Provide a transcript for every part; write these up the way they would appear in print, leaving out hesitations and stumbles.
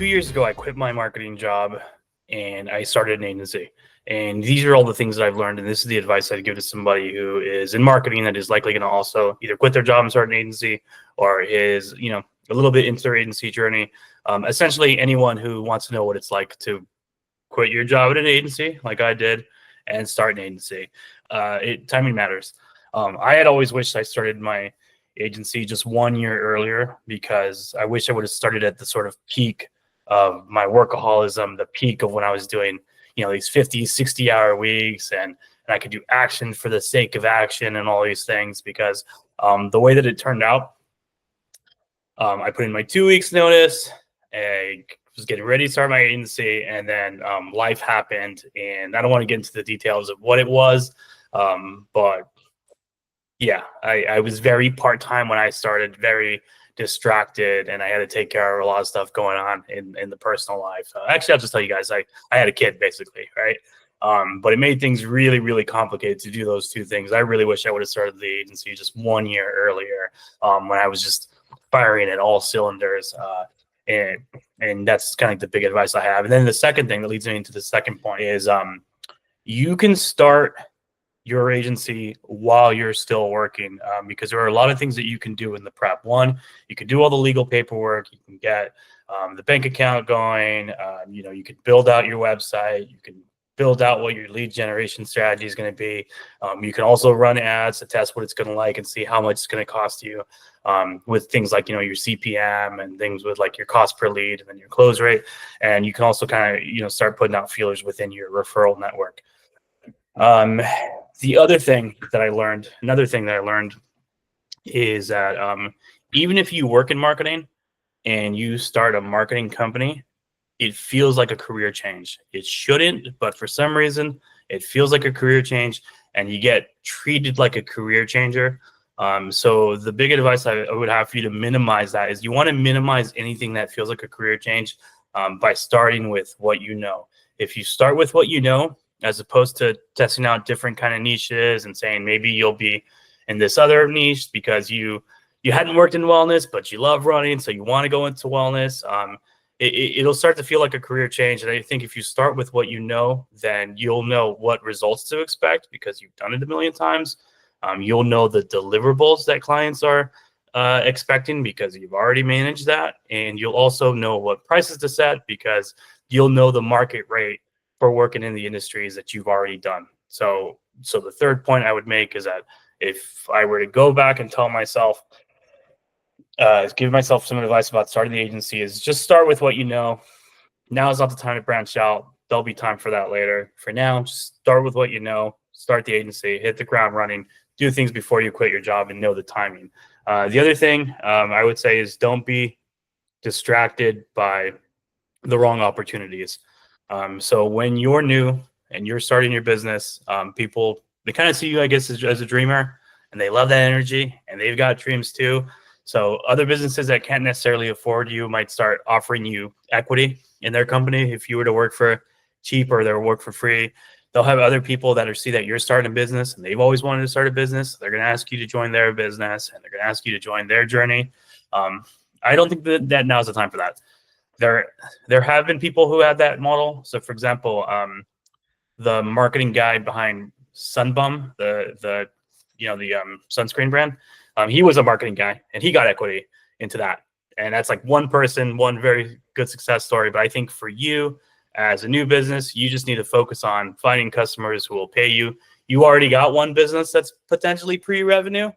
2 years ago, I quit my marketing job and I started an agency. And these are all the things that I've learned. And this is the advice I'd give to somebody who is in marketing that is likely going to also either quit their job and start an agency or is, a little bit into their agency journey. Essentially, anyone who wants to know what it's like to quit your job at an agency, like I did, and start an agency. Timing matters. I had always wished I started my agency just 1 year earlier because I wish I would have started at the sort of peak of my workaholism, the peak of when I was doing, these 50, 60-hour weeks, and I could do action for the sake of action and all these things because the way that it turned out, I put in my 2 weeks notice. I was getting ready to start my agency, and then life happened, and I don't want to get into the details of what it was, but yeah, I was very part-time when I started, very distracted, and I had to take care of a lot of stuff going on in the personal life. Actually, I'll just tell you guys, I had a kid basically, right? But it made things really, really complicated to do those two things. I really wish I would have started the agency just 1 year earlier, when I was just firing at all cylinders. And that's kind of the big advice I have. And then the second thing that leads me into the second point is you can start your agency while you're still working, because there are a lot of things that you can do in the prep. One, you can do all the legal paperwork. You can get the bank account going. You can build out your website. You can build out what your lead generation strategy is going to be. You can also run ads to test what it's going to like and see how much it's going to cost you, with things like, your CPM and things with like your cost per lead and then your close rate. And you can also kind of, start putting out feelers within your referral network. Another thing that I learned is that even if you work in marketing and you start a marketing company, it feels like a career change. It shouldn't, but for some reason, it feels like a career change, and you get treated like a career changer. So the big advice I would have for you to minimize that is you want to minimize anything that feels like a career change by starting with what you know. If you start with what you know, as opposed to testing out different kind of niches and saying maybe you'll be in this other niche because you hadn't worked in wellness, but you love running, so you want to go into wellness. It'll start to feel like a career change. And I think if you start with what you know, then you'll know what results to expect because you've done it a million times. You'll know the deliverables that clients are expecting because you've already managed that. And you'll also know what prices to set because you'll know the market rate for working in the industries that you've already done. So the third point I would make is that if I were to go back and tell myself, give myself some advice about starting the agency, is just start with what you know. Now is not the time to branch out. There'll be time for that later. For now, just start with what you know, start the agency, hit the ground running, do things before you quit your job and know the timing. The other thing I would say is don't be distracted by the wrong opportunities. So when you're new and you're starting your business, people, they kind of see you, I guess, as a dreamer, and they love that energy, and they've got dreams too. So other businesses that can't necessarily afford you might start offering you equity in their company. If you were to work for cheap or they work for free, they'll have other people that see that you're starting a business and they've always wanted to start a business. They're going to ask you to join their business and they're going to ask you to join their journey. I don't think that now's the time for that. There have been people who had that model. So for example, the marketing guy behind Sunbum, the sunscreen brand, he was a marketing guy and he got equity into that. And that's like one person, one very good success story. But I think for you as a new business, you just need to focus on finding customers who will pay you. You already got one business that's potentially pre-revenue.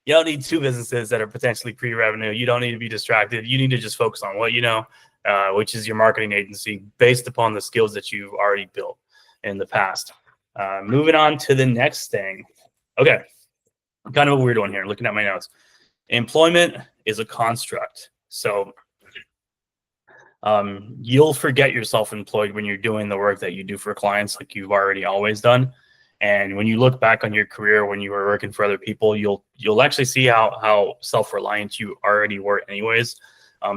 You don't need two businesses that are potentially pre-revenue. You don't need to be distracted. You need to just focus on what you know, which is your marketing agency based upon the skills that you've already built in the past. Moving on to the next thing. Okay, kind of a weird one here, looking at my notes. Employment is a construct. So you'll forget you're self-employed when you're doing the work that you do for clients like you've already always done. And when you look back on your career when you were working for other people, you'll actually see how self-reliant you already were anyways.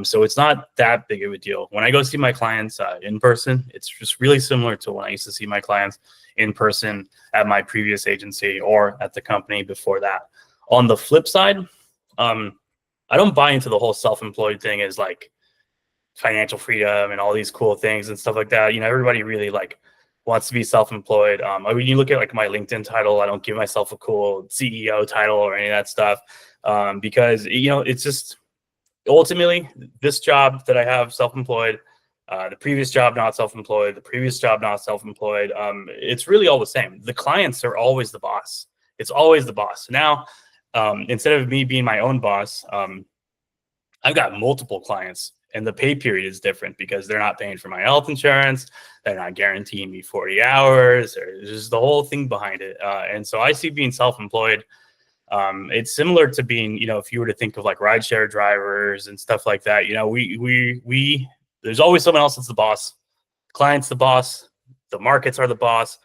So it's not that big of a deal. When I go see my clients in person, it's just really similar to when I used to see my clients in person at my previous agency or at the company before that. On the flip side, I don't buy into the whole self-employed thing as like financial freedom and all these cool things and stuff like that. Everybody really like wants to be self-employed. I mean, you look at like my LinkedIn title, I don't give myself a cool CEO title or any of that stuff, because it's just ultimately this job that I have self-employed, the previous job not self-employed, the previous job not self-employed. It's really all the same. The clients are always the boss. It's always the boss. Now, instead of me being my own boss, I've got multiple clients, and the pay period is different because they're not paying for my health insurance. They're not guaranteeing me 40 hours. There's just the whole thing behind it. And so I see being self-employed. It's similar to being, if you were to think of like rideshare drivers and stuff like that, we there's always someone else that's the boss. Client's the boss. The markets are the boss.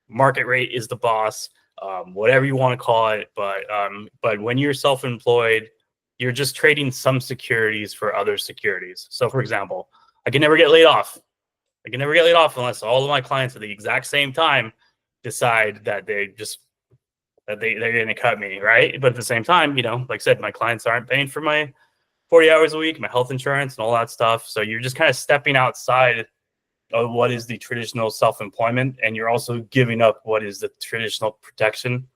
Market rate is the boss. Whatever you want to call it. But when you're self-employed, you're just trading some securities for other securities. So for example, I can never get laid off. I can never get laid off unless all of my clients at the exact same time decide that they're going to cut me, right? But at the same time, like I said, my clients aren't paying for my 40 hours a week, my health insurance and all that stuff. So you're just kind of stepping outside of what is the traditional self-employment, and you're also giving up what is the traditional protection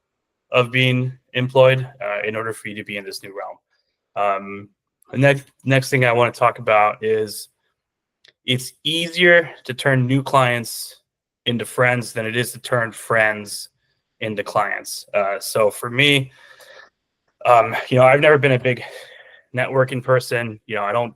of being employed in order for you to be in this new realm. The next thing I want to talk about is it's easier to turn new clients into friends than it is to turn friends into clients. So for me, I've never been a big networking person. I don't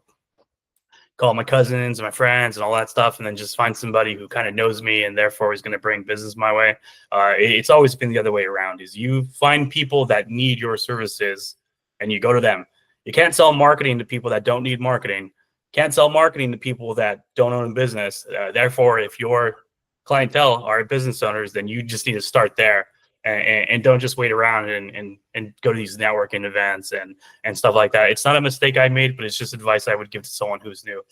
call my cousins and my friends and all that stuff and then just find somebody who kind of knows me and therefore is going to bring business my way. It's always been the other way around, is you find people that need your services and you go to them. You can't sell marketing to people that don't need marketing. Can't sell marketing to people that don't own a business. Therefore, if your clientele are business owners, then you just need to start there and don't just wait around and go to these networking events and stuff like that. It's not a mistake I made, but it's just advice I would give to someone who's new.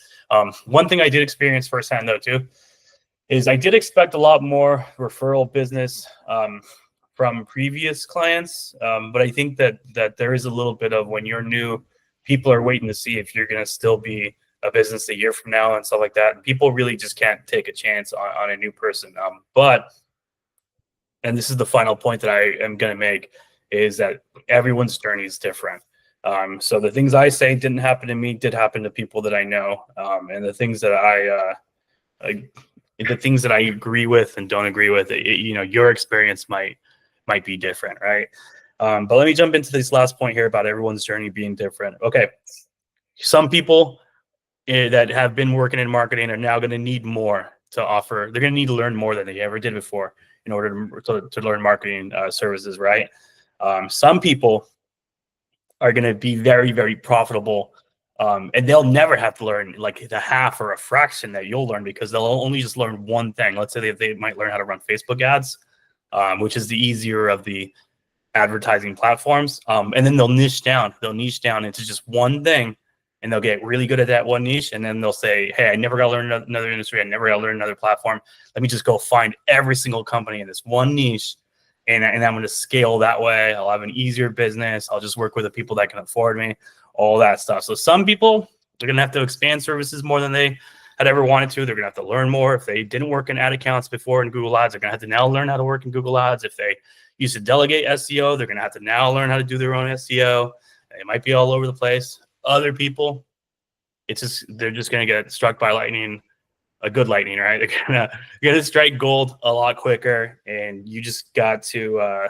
One thing I did experience firsthand though too is I did expect a lot more referral business from previous clients, but I think that there is a little bit of, when you're new, people are waiting to see if you're going to still be a business a year from now and stuff like that. And people really just can't take a chance on a new person. And this is the final point that I am going to make, is that everyone's journey is different. So the things I say didn't happen to me did happen to people that I know, and the things that the things that I agree with and don't agree with, your experience might be different, right? But let me jump into this last point here about everyone's journey being different. Okay, some people that have been working in marketing are now going to need more to offer. They're going to need to learn more than they ever did before in order to learn marketing services, right? Some people are going to be very, very profitable, and they'll never have to learn like the half or a fraction that you'll learn, because they'll only just learn one thing. Let's say they might learn how to run Facebook ads, which is the easier of the advertising platforms. And then they'll niche down into just one thing, and they'll get really good at that one niche. And then they'll say, hey, I never got to learn another industry. I never got to learn another platform. Let me just go find every single company in this one niche. And I'm going to scale that way. I'll have an easier business. I'll just work with the people that can afford me, all that stuff. So some people are going to have to expand services more than they had ever wanted to. They're going to have to learn more. If they didn't work in ad accounts before in Google Ads, they're going to have to now learn how to work in Google Ads. If they used to delegate SEO, they're going to have to now learn how to do their own SEO. It might be all over the place. Other people, they're just going to get struck by lightning, a good lightning, right? They're going to strike gold a lot quicker. And you just got to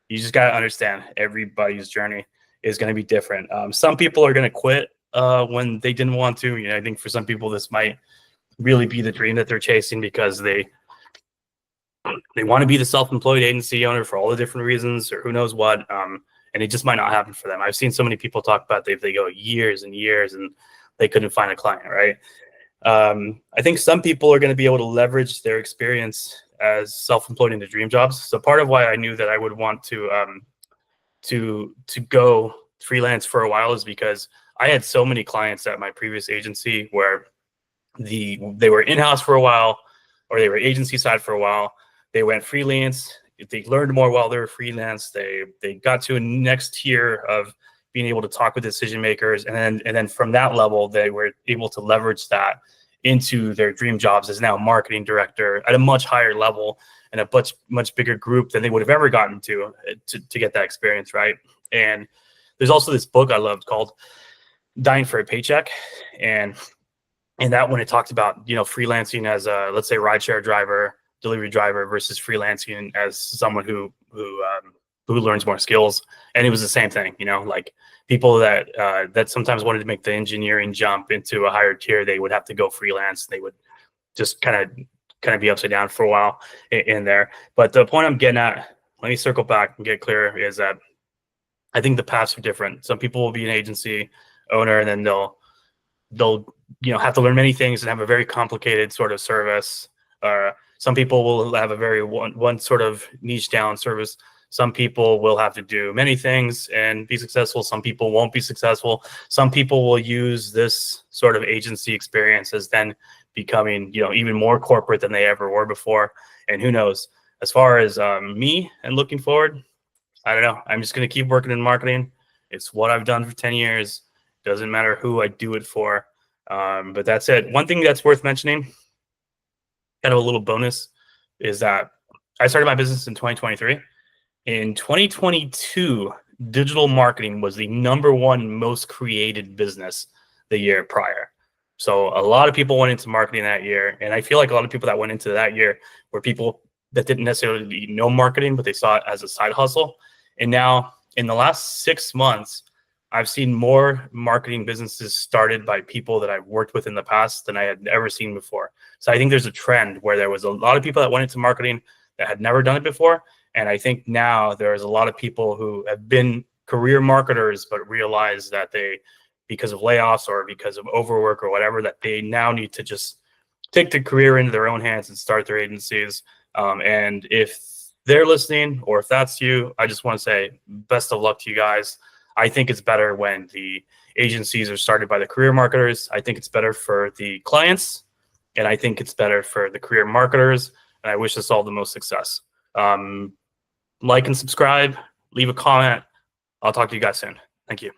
understand everybody's journey is going to be different. Some people are going to quit when they didn't want to. I think for some people, this might really be the dream that they're chasing, because they want to be the self-employed agency owner for all the different reasons, or who knows what. And it just might not happen for them. I've seen so many people talk about they go years and years and they couldn't find a client, right? I think some people are going to be able to leverage their experience as self-employed into dream jobs. So part of why I knew that I would want to go freelance for a while is because I had so many clients at my previous agency where they were in-house for a while, or they were agency side for a while. They went freelance. They learned more while they were freelance. They got to a next tier of being able to talk with decision makers, and then from that level, they were able to leverage that into their dream jobs as now marketing director at a much higher level and a much bigger group than they would have ever gotten to get that experience, right? And there's also this book I loved called Dying for a Paycheck, and that when it talked about, you know, freelancing as a, let's say, rideshare driver, delivery driver versus freelancing as someone who learns more skills. And it was the same thing, you know, like people that sometimes wanted to make the engineering jump into a higher tier, they would have to go freelance. They would just kind of be upside down for a while in there. But the point I'm getting at, let me circle back and get clear, is that I think the paths are different. Some people will be an agency owner, and then they'll you know, have to learn many things and have a very complicated sort of service. Some people will have a very one sort of niche down service. Some people will have to do many things and be successful. Some people won't be successful. Some people will use this sort of agency experience as then becoming, you know, even more corporate than they ever were before. And who knows? As far as me and looking forward, I don't know. I'm just going to keep working in marketing. It's what I've done for 10 years. Doesn't matter who I do it for. But that's it. One thing that's worth mentioning, kind of a little bonus, is that I started my business in 2023. In 2022, digital marketing was the #1 most created business the year prior. So a lot of people went into marketing that year. And I feel like a lot of people that went into that year were people that didn't necessarily know marketing, but they saw it as a side hustle. And now in the last 6 months, I've seen more marketing businesses started by people that I've worked with in the past than I had ever seen before. So I think there's a trend where there was a lot of people that went into marketing that had never done it before. And I think now there's a lot of people who have been career marketers, but realize that they, because of layoffs or because of overwork or whatever, that they now need to just take the career into their own hands and start their agencies. And if they're listening, or if that's you, I just want to say best of luck to you guys. I think it's better when the agencies are started by the career marketers. I think it's better for the clients, and I think it's better for the career marketers. And I wish us all the most success. Like and subscribe, leave a comment. I'll talk to you guys soon. Thank you.